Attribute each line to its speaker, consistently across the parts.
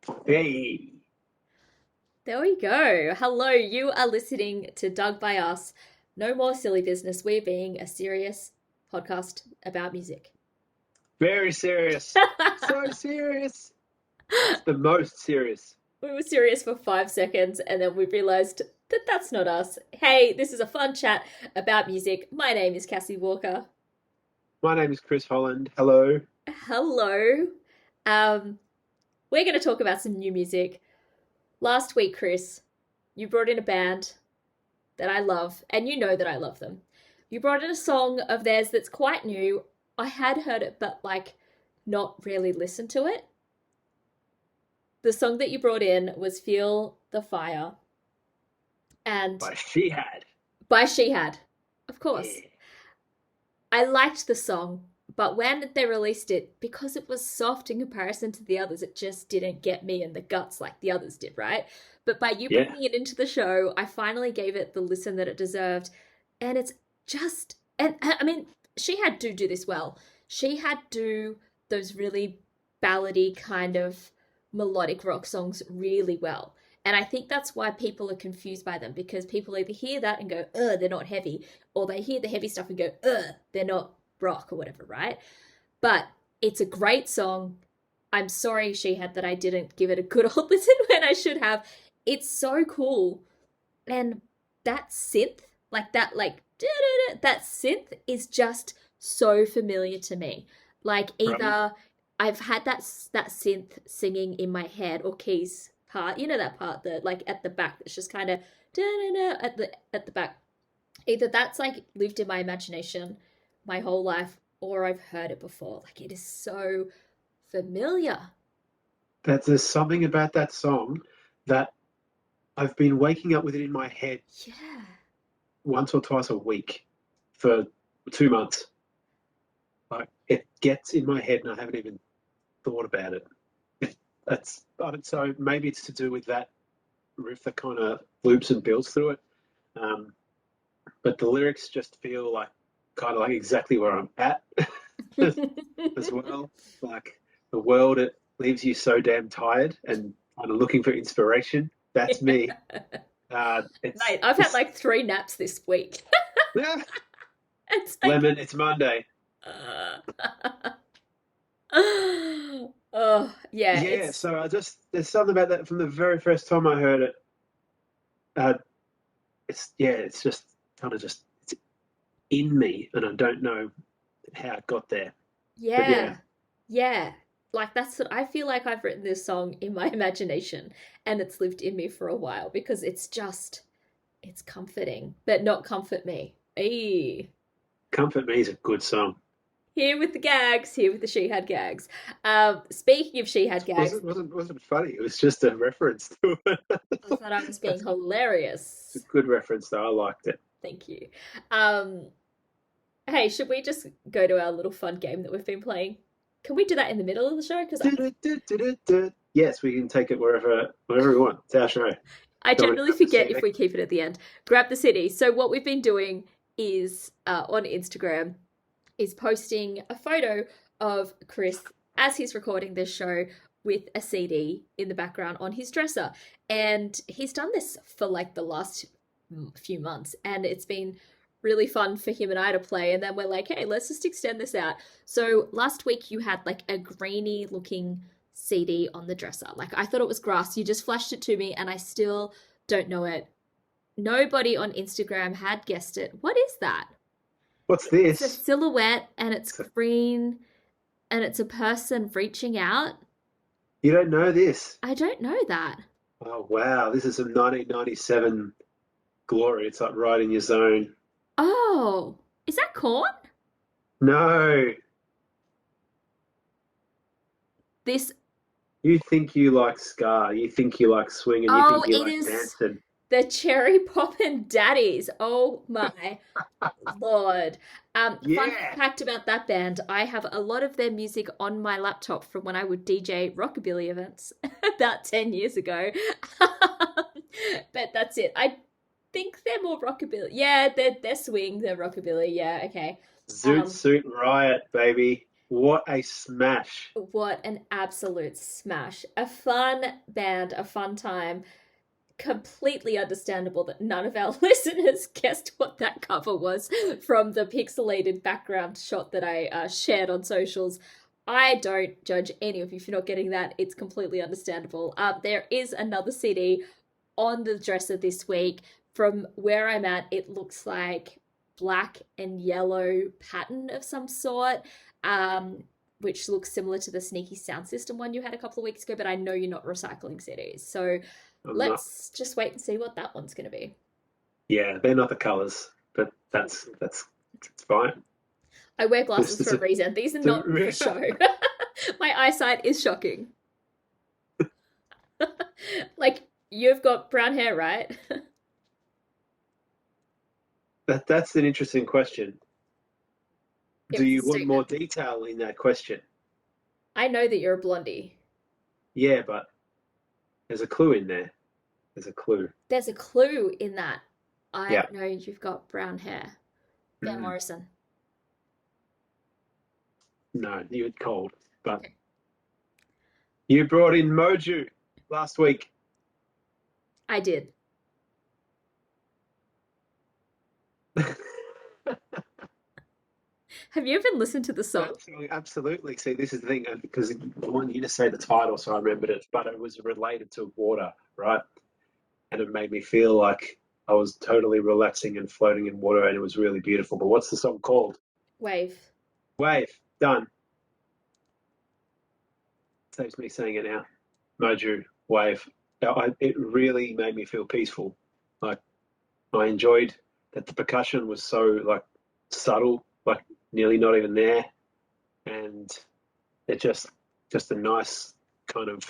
Speaker 1: Hey,
Speaker 2: There we go. Hello, you are listening to Doug by Us. No more silly business. We're being a serious podcast about music.
Speaker 1: very serious. So serious. It's the most serious.
Speaker 2: We were serious for 5 seconds and then we realized that that's not us. Hey, this is a fun chat about music. My name is Cassie Walker.
Speaker 1: My name is Chris Holland. Hello.
Speaker 2: Hello. Um, we're going to talk about some new music. Last week, Chris, you brought in a band that I love, and you know that I love them. You brought in a song of theirs that's quite new. I had heard it, but not really listened to it. The song that you brought in was Feel the Fire and
Speaker 1: But she had.
Speaker 2: by She Had, of course.
Speaker 1: Yeah.
Speaker 2: I liked the song, but when they released it, because it was soft in comparison to the others, it just didn't get me in the guts like the others did, right? But by you
Speaker 1: Yeah.
Speaker 2: bringing it into the show, I finally gave it the listen that it deserved. And it's just, and I mean, She Had do this well. She Had do those really ballady kind of melodic rock songs really well. And I think that's why people are confused by them because people either hear that and go, ugh, they're not heavy, or they hear the heavy stuff and go, ugh, they're not rock or whatever, right? But it's a great song. I'm sorry, She Had, that I didn't give it a good old listen when I should have. It's so cool. And that synth, that synth is just so familiar to me. Like
Speaker 1: Right.
Speaker 2: either I've had that synth singing in my head or keys part. You know that part that like at the back that's just kind of at the back. Either that's like lived in my imagination my whole life or I've heard it before. Like it is so familiar.
Speaker 1: There's something about that song that I've been waking up with it in my head
Speaker 2: Yeah.
Speaker 1: once or twice a week for 2 months. Like it gets in my head and I haven't even thought about it. That's so maybe it's to do with that riff that kind of loops and builds through it. Um, but the lyrics just feel like kind of like exactly where I'm at as well. Like the world, it leaves you so damn tired and kind of looking for inspiration. That's me. It's
Speaker 2: Mate, I've had
Speaker 1: this,
Speaker 2: like 3 naps this week.
Speaker 1: yeah,
Speaker 2: It's like,
Speaker 1: lemon. It's Monday.
Speaker 2: uh, oh yeah,
Speaker 1: Yeah.
Speaker 2: it's
Speaker 1: So I just there's something about that from the very first time I heard it. Uh, it's yeah. It's just kind of just it's in me, and I don't know how it got there. But yeah,
Speaker 2: yeah, yeah. Like that's what I feel like I've written this song in my imagination, and it's lived in me for a while because it's comforting, but not comfort me. Eee.
Speaker 1: Comfort Me is a good song.
Speaker 2: Here with the gags, here with the She Had gags. Speaking of She Had gags,
Speaker 1: Wasn't funny. It was just a reference to it.
Speaker 2: I thought I was being
Speaker 1: It's a
Speaker 2: hilarious.
Speaker 1: good reference though. I liked it.
Speaker 2: Thank you. Um, hey, should we just go to our little fun game that we've been playing? Can we do that in the middle of the show? Because
Speaker 1: Yes, we can take it wherever we want. It's our show.
Speaker 2: I
Speaker 1: Don't want to
Speaker 2: generally
Speaker 1: grab the
Speaker 2: forget if
Speaker 1: CD.
Speaker 2: we keep it at the end. Grab the city. So what we've been doing is on Instagram is posting a photo of Chris as he's recording this show with a CD in the background on his dresser. And he's done this for like the last few months, and it's been really fun for him and I to play. And then we're like, hey, let's just extend this out. So last week you had like a grainy looking CD on the dresser. Like I thought it was grass. You just flashed it to me, and I still don't know it. Nobody on Instagram had guessed it. What is that?
Speaker 1: What's
Speaker 2: It's a
Speaker 1: this?
Speaker 2: silhouette and it's
Speaker 1: So
Speaker 2: green and it's a person reaching out.
Speaker 1: you don't know this?
Speaker 2: I don't know that.
Speaker 1: Oh wow, this is some 1997 glory. It's like right in your zone.
Speaker 2: Oh, is that corn?
Speaker 1: No,
Speaker 2: This,
Speaker 1: you think you like ska. You think you like swing, and you
Speaker 2: oh,
Speaker 1: think you
Speaker 2: it
Speaker 1: like
Speaker 2: is
Speaker 1: dancing.
Speaker 2: the Cherry Poppin' Daddies. Oh my Lord. Fun
Speaker 1: Yeah.
Speaker 2: fact about that band, I have a lot of their music on my laptop from when I would DJ rockabilly events about 10 years ago. But that's it. I think they're more rockabilly. Yeah, they're swing, they're rockabilly. Yeah, okay.
Speaker 1: Zoot
Speaker 2: Um,
Speaker 1: Suit Riot, baby. What a smash.
Speaker 2: What an absolute smash. A fun band, a fun time. Completely understandable that none of our listeners guessed what that cover was from the pixelated background shot that I shared on socials. I don't judge any of you for not getting that. It's completely understandable. There is another CD on the dresser this week. From where I'm at, it looks like black and yellow pattern of some sort, which looks similar to the Sneaky Sound System one you had a couple of weeks ago, but I know you're not recycling CDs. So
Speaker 1: I'm not.
Speaker 2: let's just wait and see what that one's going to be.
Speaker 1: Yeah, they're not the colours, but that's it's fine.
Speaker 2: I wear glasses
Speaker 1: This
Speaker 2: for
Speaker 1: is
Speaker 2: a reason. These are
Speaker 1: it's a
Speaker 2: not for show. My eyesight is shocking. Like, you've got brown hair, right?
Speaker 1: that's an interesting question.
Speaker 2: It
Speaker 1: Do
Speaker 2: was a
Speaker 1: you want more
Speaker 2: statement.
Speaker 1: detail in that question?
Speaker 2: I know that you're a blondie.
Speaker 1: Yeah, but there's a clue in there. There's a clue.
Speaker 2: There's a clue in that. I
Speaker 1: Yeah.
Speaker 2: know you've got brown hair. Van
Speaker 1: Mm,
Speaker 2: Morrison.
Speaker 1: no, you're cold. But
Speaker 2: Okay.
Speaker 1: you brought in Moju last week.
Speaker 2: I did. Have you even listened to the song?
Speaker 1: Absolutely. See, this is the thing, because I wanted you to say the title, so I remembered it, but it was related to water, right? And it made me feel like I was totally relaxing and floating in water, and it was really beautiful. But what's the song called?
Speaker 2: Wave.
Speaker 1: Wave. Done. Saves me saying it now. Moju. Wave. It really made me feel peaceful. Like, I enjoyed that the percussion was so like subtle, like nearly not even there, and it just a nice kind of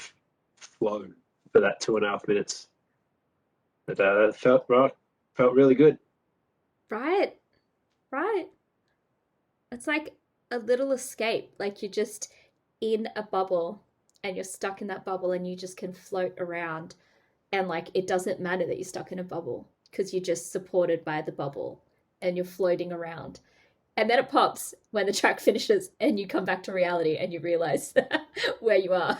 Speaker 1: flow for that 2.5 minutes. But it felt right, felt really good.
Speaker 2: Right. Right. It's like a little escape. Like you're just in a bubble and you're stuck in that bubble and you just can float around. And like it doesn't matter that you're stuck in a bubble because you're just supported by the bubble and you're floating around. And then it pops when the track finishes and you come back to reality and you realize where you are.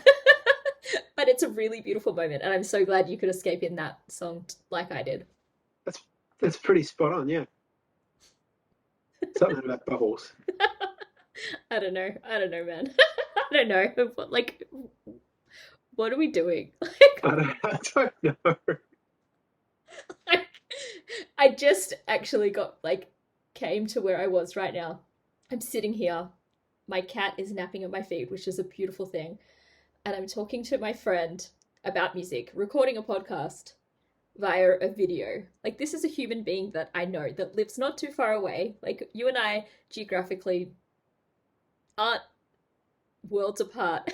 Speaker 2: But it's a really beautiful moment. And I'm so glad you could escape in that song like I did.
Speaker 1: That's that's pretty spot on. Yeah, something about bubbles.
Speaker 2: I don't know. I don't know, man. I don't know. What are we doing?
Speaker 1: I don't know.
Speaker 2: Like, I just actually got like came to where I was right now. I'm sitting here. My cat is napping at my feet, which is a beautiful thing. And I'm talking to my friend about music, recording a podcast via a video. Like, this is a human being that I know that lives not too far away. Like, you and I geographically aren't worlds apart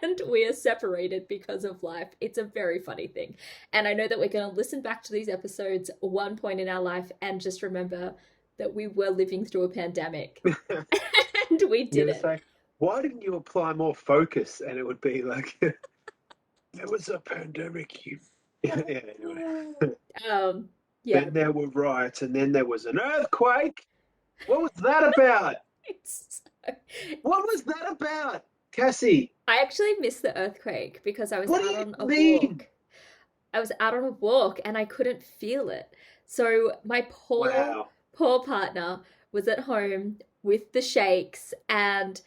Speaker 2: and we are separated because of life. It's a very funny thing. And I know that we're going to listen back to these episodes one point in our life and just remember that we were living through a pandemic and we
Speaker 1: You're
Speaker 2: did
Speaker 1: gonna
Speaker 2: it.
Speaker 1: say, why didn't you apply more focus? And it would be like, there was a pandemic. You. Yeah, anyway.
Speaker 2: Um, yeah,
Speaker 1: Then there were riots, and then there was an earthquake. What was that about?
Speaker 2: it's.
Speaker 1: What was that about, Cassie?
Speaker 2: I actually missed the earthquake because I was
Speaker 1: What do
Speaker 2: out
Speaker 1: you
Speaker 2: on a
Speaker 1: mean?
Speaker 2: walk. I was out on a walk and I couldn't feel it. So my
Speaker 1: Wow.
Speaker 2: poor partner was at home with the shakes and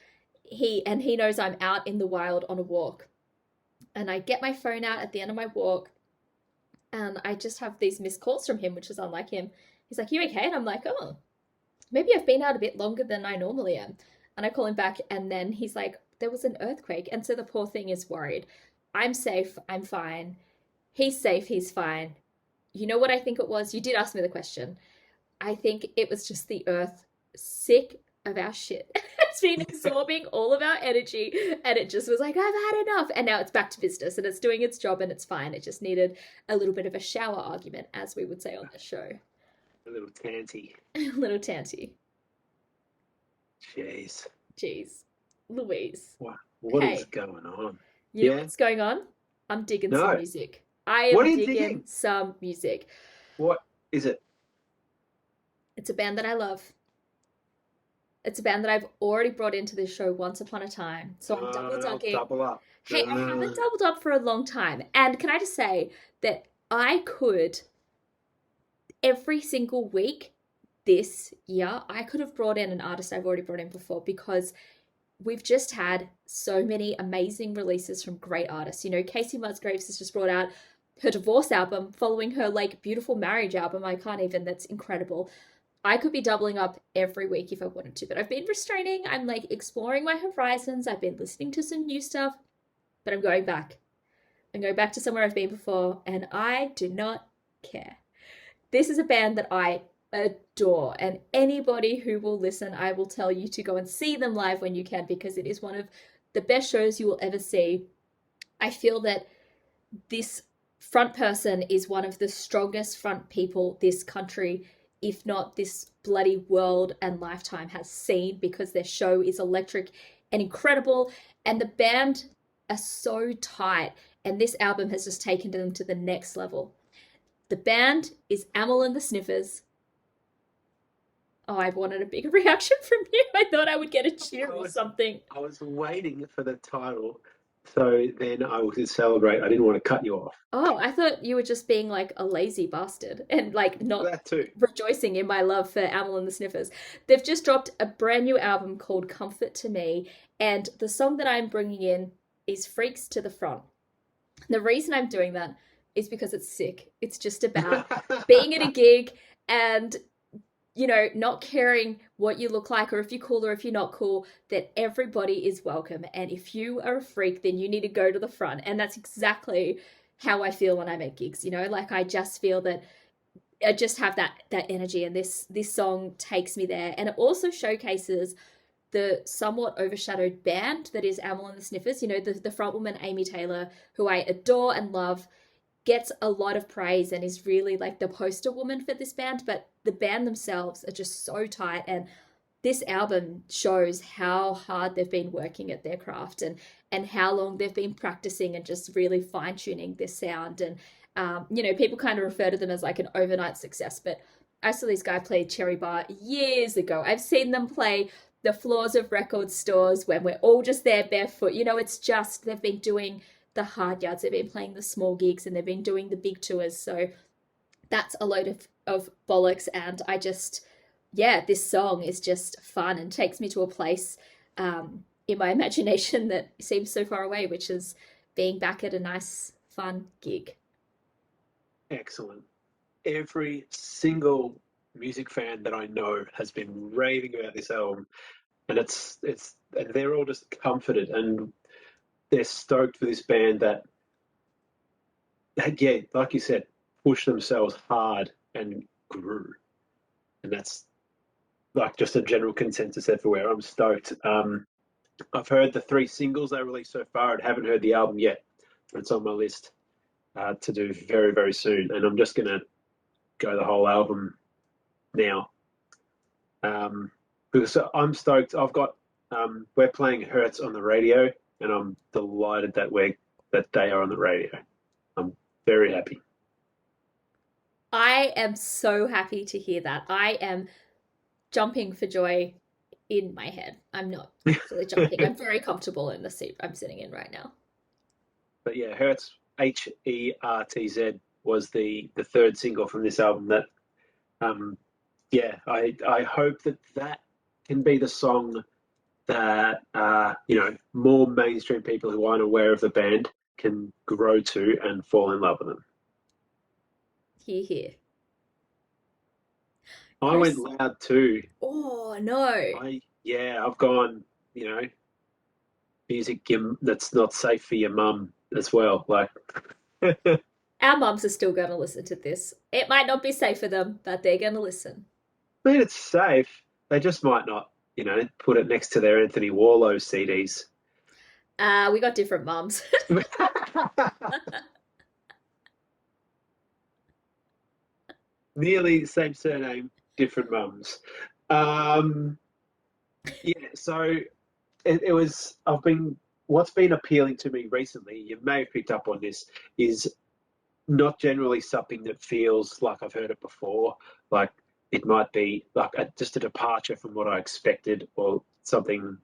Speaker 2: he knows I'm out in the wild on a walk. And I get my phone out at the end of my walk and I just have these missed calls from him, which is unlike him. He's like, "You okay?" And I'm like, "Oh, maybe I've been out a bit longer than I normally am." And I call him back and then he's like, "There was an earthquake." And so the poor thing is worried. I'm safe, I'm fine. He's safe, he's fine. You know what I think it was? You did ask me the question. I think it was just the earth sick of our shit. It's been absorbing all of our energy and it just was like, I've had enough. And now it's back to business and it's doing its job and it's fine. It just needed a little bit of a shower argument, as we would say on the show.
Speaker 1: A little tanty.
Speaker 2: Little tanty.
Speaker 1: Jeez.
Speaker 2: Jeez. Louise.
Speaker 1: What is
Speaker 2: Hey,
Speaker 1: going on?
Speaker 2: you know
Speaker 1: Yeah?
Speaker 2: what's going on? I'm digging some
Speaker 1: No.
Speaker 2: music. I
Speaker 1: What
Speaker 2: am
Speaker 1: are you
Speaker 2: digging
Speaker 1: digging?
Speaker 2: some music.
Speaker 1: What is it?
Speaker 2: It's a band that I love. It's a band that I've already brought into this show once upon a time. So I'm double
Speaker 1: I'll
Speaker 2: ducking.
Speaker 1: double up.
Speaker 2: Hey, I haven't doubled up for a long time. And can I just say that I could, every single week this year, I could have brought in an artist I've already brought in before because we've just had so many amazing releases from great artists. You know, Casey Musgraves has just brought out her divorce album following her like beautiful marriage album. I can't even, that's incredible. I could be doubling up every week if I wanted to, but I've been restraining. I'm like exploring my horizons. I've been listening to some new stuff, but I'm going back. I'm going back to somewhere I've been before, and I do not care. This is a band that I adore, and anybody who will listen, I will tell you to go and see them live when you can because it is one of the best shows you will ever see. I feel that this front person is one of the strongest front people this country, if not this bloody world and lifetime, has seen because their show is electric and incredible, and the band are so tight, and this album has just taken them to the next level. The band is Amyl and the Sniffers. Oh, I wanted a bigger reaction from you. I thought I would get a cheer or something.
Speaker 1: I was waiting for the title, so then I would celebrate. I didn't want to cut you off.
Speaker 2: Oh, I thought you were just being like a lazy bastard and like not
Speaker 1: That too.
Speaker 2: rejoicing in my love for Amyl and the Sniffers. They've just dropped a brand new album called Comfort to Me, and the song that I'm bringing in is Freaks to the Front. The reason I'm doing that is because it's sick. It's just about being at a gig and, you know, not caring what you look like or if you're cool or if you're not cool, that everybody is welcome. And if you are a freak, then you need to go to the front. And that's exactly how I feel when I'm at gigs, you know, like I just feel that I just have that energy, and this song takes me there. And it also showcases the somewhat overshadowed band that is Amyl and the Sniffers. You know, the front woman Amy Taylor, who I adore and love, gets a lot of praise and is really like the poster woman for this band, but the band themselves are just so tight, and this album shows how hard they've been working at their craft and how long they've been practicing and just really fine-tuning their sound. And you know, people kind of refer to them as like an overnight success, but I saw this guy play Cherry Bar years ago. I've seen them play the floors of record stores when we're all just there barefoot. You know, it's just they've been doing the hard yards, they've been playing the small gigs, and they've been doing the big tours. So that's a load of bollocks. And I just, yeah, this song is just fun and takes me to a place in my imagination that seems so far away, which is being back at a nice, fun gig.
Speaker 1: Excellent. Every single music fan that I know has been raving about this album, and and they're all just comforted and they're stoked for this band that yeah, like you said, pushed themselves hard and grew, and that's like just a general consensus everywhere. I'm stoked. I've heard the 3 singles they released so far and haven't heard the album yet. It's on my list to do very, very soon, and I'm just gonna go the whole album now because I'm stoked. I've got we're playing Hurts on the radio, and I'm delighted that they are on the radio. I'm very happy.
Speaker 2: I am so happy to hear that. I am jumping for joy in my head. I'm not actually jumping. I'm very comfortable in the seat I'm sitting in right now.
Speaker 1: But yeah, Hertz, Hertz, was the third single from this album. That yeah, I hope that can be the song that you know, more mainstream people who aren't aware of the band can grow to and fall in love with them.
Speaker 2: Hear, hear.
Speaker 1: I went loud too.
Speaker 2: Oh no!
Speaker 1: I've gone. You know, music that's not safe for your mum as well. Like,
Speaker 2: Our mums are still going to listen to this. It might not be safe for them, but they're going to listen.
Speaker 1: I mean, it's safe. They just might not, you know, put it next to their Anthony Warlow CDs.
Speaker 2: We got different mums.
Speaker 1: Nearly the same surname, different mums. Yeah, so it was. What's been appealing to me recently, you may have picked up on this, is not generally something that feels like I've heard it before. Like it might be like just a departure from what I expected, or something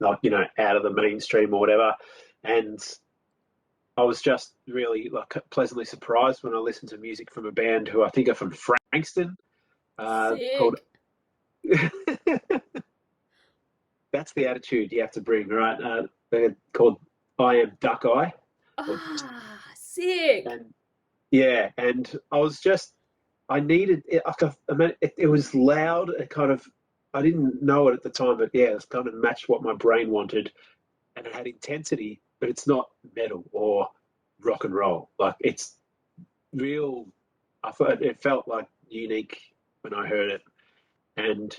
Speaker 1: like, out of the mainstream or whatever. And I was just really like pleasantly surprised when I listened to music from a band who I think are from Frankston, called.
Speaker 2: Sick.
Speaker 1: That's the attitude you have to bring, right? They're called I Am Duck Eye, or,
Speaker 2: Ah, sick.
Speaker 1: and yeah, and I needed it. I mean, it was loud. It kind of, I didn't know it at the time, but yeah, it kind of matched what my brain wanted, and it had intensity, but it's not metal or rock and roll. Like it's real. I thought it felt like unique when I heard it, and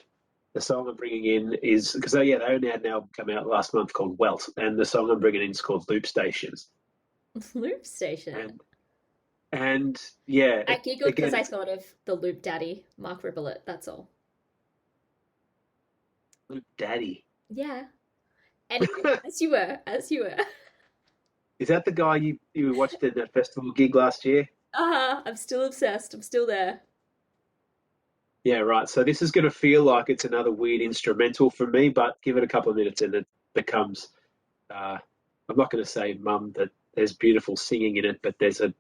Speaker 1: the song I'm bringing in is because they only had an album come out last month called Welt, and the song I'm bringing in is called Loop Stations,
Speaker 2: Loop Station.
Speaker 1: and yeah,
Speaker 2: I giggled because
Speaker 1: again,
Speaker 2: I
Speaker 1: it's
Speaker 2: thought of the Loop Daddy, Mark Ribbolett, that's all.
Speaker 1: Loop Daddy.
Speaker 2: Yeah. Anyway, as you were, as you were.
Speaker 1: Is that the guy you watched at that festival gig last year?
Speaker 2: I'm still obsessed. I'm still there.
Speaker 1: Yeah, right. So this is going to feel like it's another weird instrumental for me, but give it a couple of minutes and it becomes. Uh, I'm not going to say, Mum, that there's beautiful singing in it, but there's an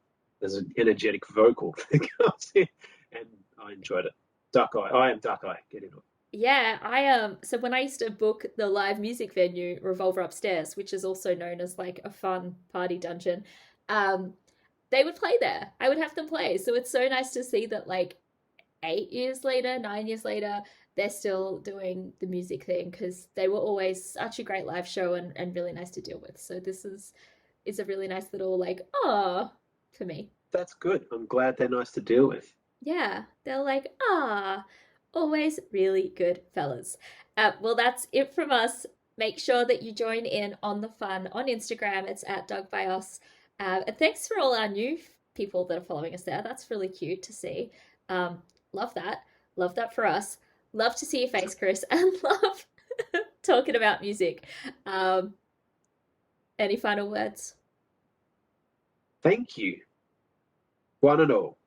Speaker 1: energetic vocal that comes in, and I enjoyed it. Duck Eye. I am Duck Eye. Get into it.
Speaker 2: Yeah, so when I used to book the live music venue Revolver Upstairs, which is also known as like a fun party dungeon, um, they would play there. I would have them play. So it's so nice to see that like 8 years later, 9 years later, they're still doing the music thing because they were always such a great live show and really nice to deal with. So this is a really nice little like, ah, for me.
Speaker 1: That's good. I'm glad they're nice to deal with.
Speaker 2: Yeah, they're like, ah, always really good fellas. Well, that's it from us. Make sure that you join in on the fun on Instagram. It's at Dog by Us. And thanks for all our new people that are following us there. That's really cute to see. Um, love that. Love that for us. Love to see your face, Chris, and love talking about music. Um, any final words?
Speaker 1: Thank you, one and all.